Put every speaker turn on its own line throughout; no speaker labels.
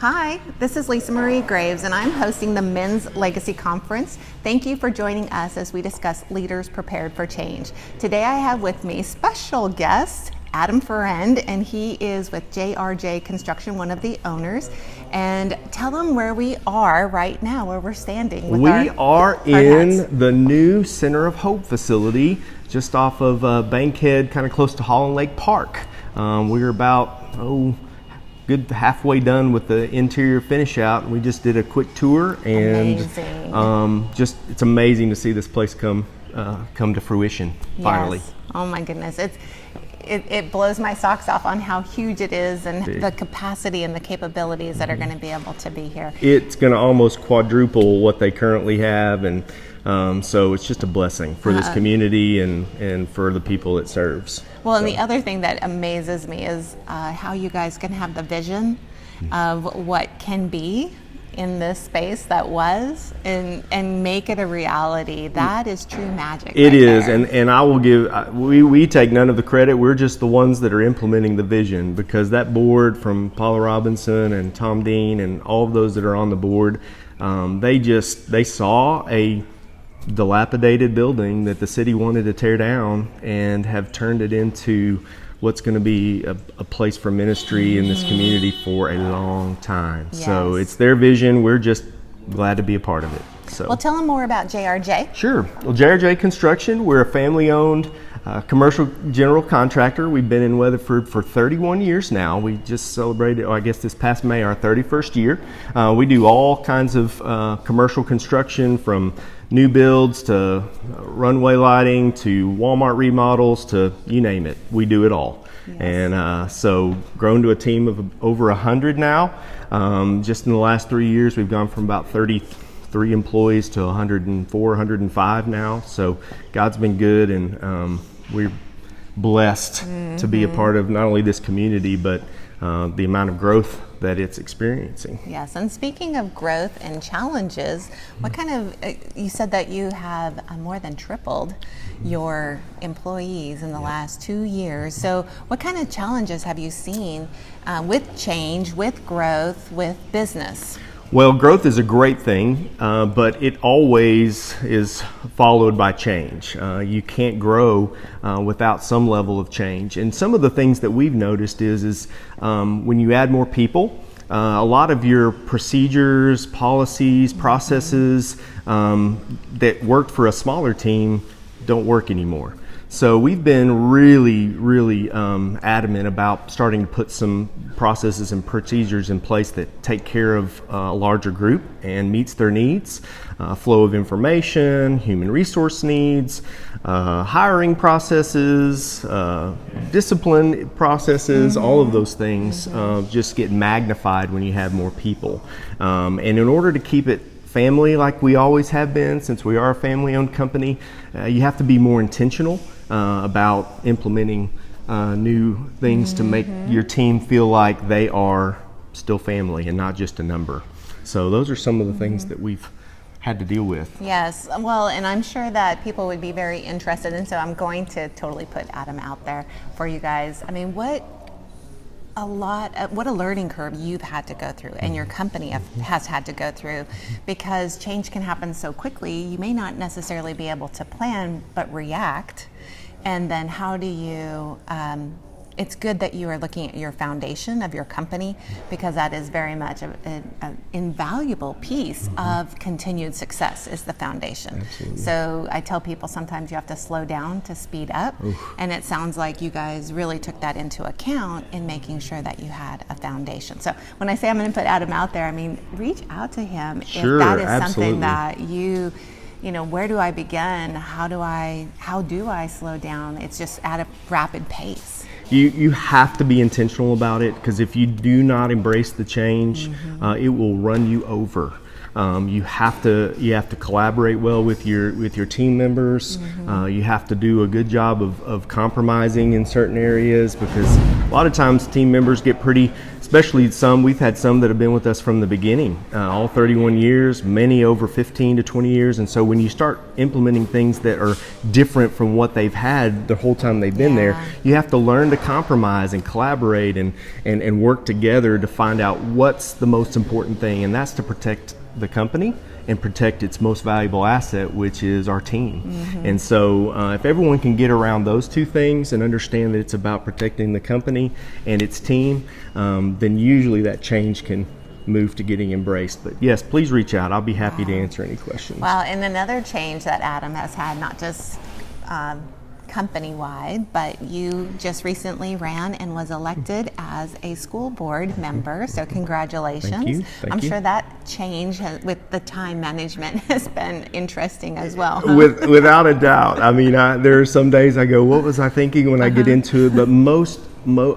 Hi, this is Lisa Marie Graves, and I'm hosting the Men's Legacy Conference. Thank you for joining us as we discuss leaders prepared for change. Today I have with me special guest, Adam Feriend, and he is with JRJ Construction, one of the owners. And tell them where we are right now, where we're standing. With
we are in the new Center of Hope facility, just off of Bankhead, kind of close to Holland Lake Park. We're about, good halfway done with the interior finish out. We just did a quick tour, and it's amazing to see this place come to fruition finally.
Yes. Oh my goodness, it blows my socks off on how huge it is and the capacity and the capabilities that are going to be able to be here.
It's going to almost quadruple what they currently have, and so it's just a blessing for this community and for the people it serves.
Well, and the other thing that amazes me is how you guys can have the vision of what can be in this space that was and make it a reality. That is true magic.
It is, and I will give, we take none of the credit. We're just the ones that are implementing the vision, because that board from Paula Robinson and Tom Dean and all of those that are on the board, they saw a dilapidated building that the city wanted to tear down and have turned it into what's going to be a place for ministry in this community for a long time. Yes. So it's their vision. We're just glad to be a part of it. So,
well, tell them more about JRJ.
Sure. Well, JRJ Construction, we're a family-owned commercial general contractor. We've been in Weatherford for 31 years now. We just celebrated, this past May, our 31st year. We do all kinds of commercial construction, from new builds to runway lighting to Walmart remodels to you name it. We do it all. Yes. And so grown to a team of over 100 now. Just in the last 3 years, we've gone from about 33 employees to 104, 105 now. So God's been good, and we're blessed to be a part of not only this community, but the amount of growth that it's experiencing.
Yes, and speaking of growth and challenges, what kind of, you said that you have more than tripled your employees in the last 2 years. So what kind of challenges have you seen with change, with growth, with business?
Well, growth is a great thing, but it always is followed by change. You can't grow without some level of change. And some of the things that we've noticed is when you add more people, a lot of your procedures, policies, processes that worked for a smaller team don't work anymore. So we've been really adamant about starting to put some processes and procedures in place that take care of a larger group and meets their needs, flow of information, human resource needs, hiring processes, discipline processes, all of those things just get magnified when you have more people. And in order to keep it family like we always have been, since we are a family-owned company, you have to be more intentional about implementing new things to make your team feel like they are still family and not just a number. So those are some of the things that we've had to deal with.
Yes, well, and I'm sure that people would be very interested, and so I'm going to totally put Adam out there for you guys. I mean, what a learning curve you've had to go through, and your company has had to go through, because change can happen so quickly. You may not necessarily be able to plan, but react. And then how do you, it's good that you are looking at your foundation of your company, because that is very much an invaluable piece of continued success, is the foundation.
Absolutely.
So I tell people sometimes you have to slow down to speed up. And it sounds like you guys really took that into account in making sure that you had a foundation. So when I say I'm going to put Adam out there, I mean, reach out to him if that is something that you know, where do I begin? How do I slow down? It's just at a rapid pace.
You have to be intentional about it, because if you do not embrace the change, it will run you over. You have to collaborate well with your team members. You have to do a good job of compromising in certain areas, because a lot of times team members get pretty especially we've had some that have been with us from the beginning, all 31 years, many over 15 to 20 years. And so when you start implementing things that are different from what they've had the whole time they've been there, you have to learn to compromise and collaborate and work together to find out what's the most important thing, and that's to protect the company and protect its most valuable asset, which is our team. And so if everyone can get around those two things and understand that it's about protecting the company and its team, then usually that change can move to getting embraced. But yes, please reach out. I'll be happy to answer any questions.
Well, and another change that Adam has had, not just company-wide, but you just recently ran and was elected as a school board member, so congratulations.
Thank you.
I'm sure that change with the time management has been interesting as well.
Without a doubt. I mean, there are some days I go, what was I thinking when I get into it? But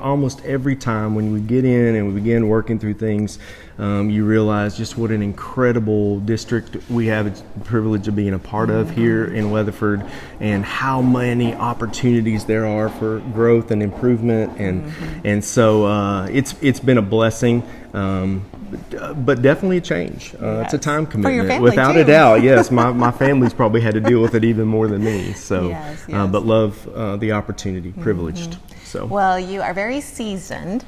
almost every time when we get in and we begin working through things, you realize just what an incredible district we have the privilege of being a part of here in Weatherford, and how many opportunities there are for growth and improvement, and so it's been a blessing, but definitely a change. It's a time commitment,
for your family
without
too.
a doubt. Yes, my family's probably had to deal with it even more than me. So,
yes.
but love the opportunity, privileged. So.
Well, you are very seasoned.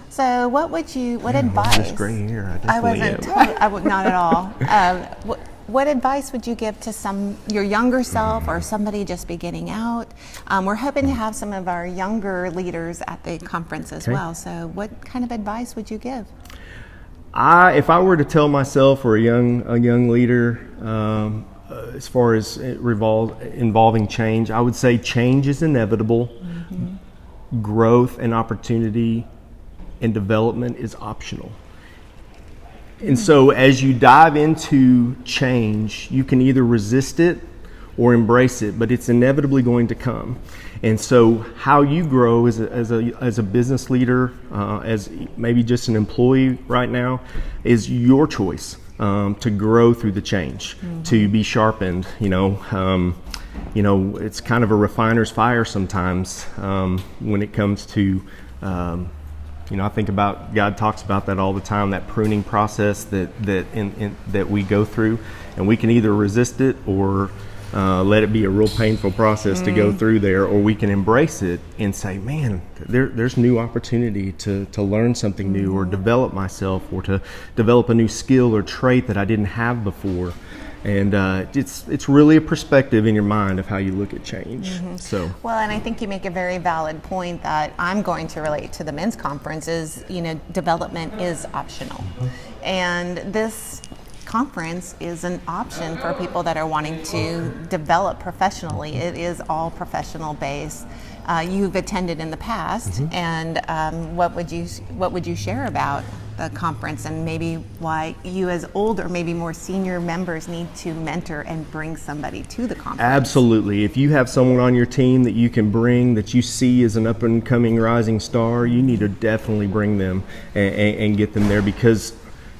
So what advice?
This gray hair,
not at all. What advice would you give to your younger self or somebody just beginning out? We're hoping to have some of our younger leaders at the conference as well. So what kind of advice would you give?
If I were to tell myself or a young leader, as far as involving change, I would say change is inevitable. Growth and opportunity and development is optional. And so as you dive into change, you can either resist it or embrace it, but it's inevitably going to come. And so how you grow as a business leader, as maybe just an employee right now, is your choice to grow through the change, to be sharpened. It's kind of a refiner's fire sometimes when it comes to, I think about, God talks about that all the time, that pruning process that we go through, and we can either resist it or let it be a real painful process to go through there, or we can embrace it and say, man, there's new opportunity to learn something new, or develop myself, or to develop a new skill or trait that I didn't have before. And it's really a perspective in your mind of how you look at change. So
well, and I think you make a very valid point that I'm going to relate to the men's conference is, development is optional. And this conference is an option for people that are wanting to develop professionally. It is all professional based. You've attended in the past, and what would you share about the conference, and maybe why you as older, maybe more senior members need to mentor and bring somebody to the conference? Absolutely.
If you have someone on your team that you can bring, that you see as an up and coming rising star, you need to definitely bring them and get them there, because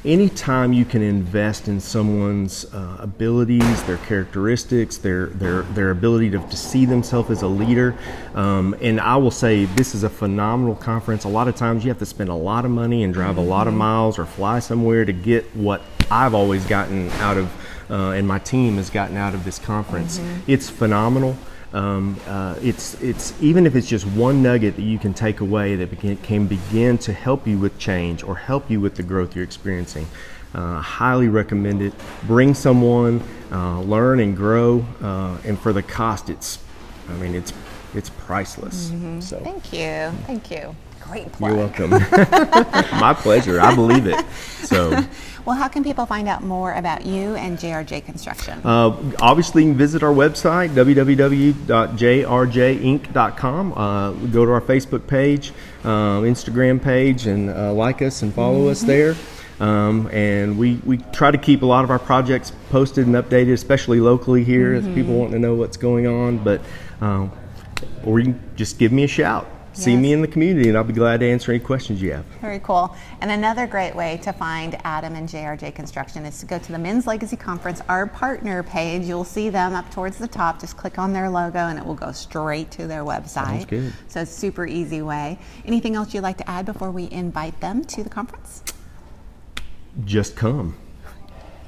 anytime you can invest in someone's abilities, their characteristics, their ability to see themselves as a leader, and I will say this is a phenomenal conference. A lot of times you have to spend a lot of money and drive a lot of miles or fly somewhere to get what I've always gotten out of, and my team has gotten out of this conference. It's phenomenal. It's even if it's just one nugget that you can take away that can begin to help you with change or help you with the growth you're experiencing. Highly recommend it. Bring someone, learn and grow, and for the cost, it's priceless. So
Thank you. Great plug.
You're welcome. My pleasure. I believe it. So.
Well, how can people find out more about you and JRJ Construction?
Obviously, you can visit our website, www.jrjinc.com. Go to our Facebook page, Instagram page, and like us and follow us there. And we try to keep a lot of our projects posted and updated, especially locally here, as people want to know what's going on. But or you can just give me a shout. see me in the community, and I'll be glad to answer any questions you have.
Very cool. And another great way to find Adam and JRJ Construction is to go to the Men's Legacy Conference, our partner page. You'll see them up towards the top. Just click on their logo and it will go straight to their website.
Sounds good.
So it's a super easy way. Anything else you'd like to add before we invite them to the conference?
Just come.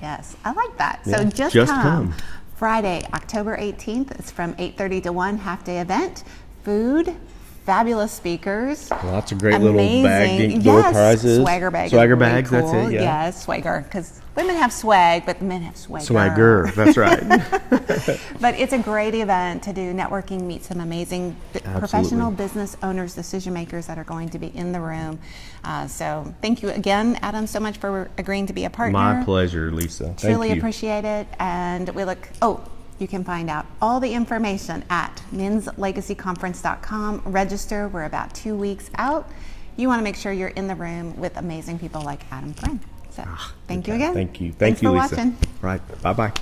Yes, I like that.
Yeah,
So just come. Friday, October 18th. It's from 8:30 to 1, half-day event. Food, fabulous speakers.
Lots of great little bag door prizes.
Swagger bags.
Swagger bags,
really cool.
that's it, yeah.
Yes, swagger, because women have swag, but the men have swagger.
Swagger, that's right.
But it's a great event to do networking, meet some amazing professional business owners, decision makers that are going to be in the room. So thank you again, Adam, so much for agreeing to be a partner.
My pleasure, Lisa. Thank
Truly
you.
appreciate it. And we look, you can find out all the information at menslegacyconference.com. Register. We're about 2 weeks out. You want to make sure you're in the room with amazing people like Adam Feriend. So thank you again.
Thank you.
Thanks
Thank you,
for
Lisa.
watching.
Right. Bye-bye.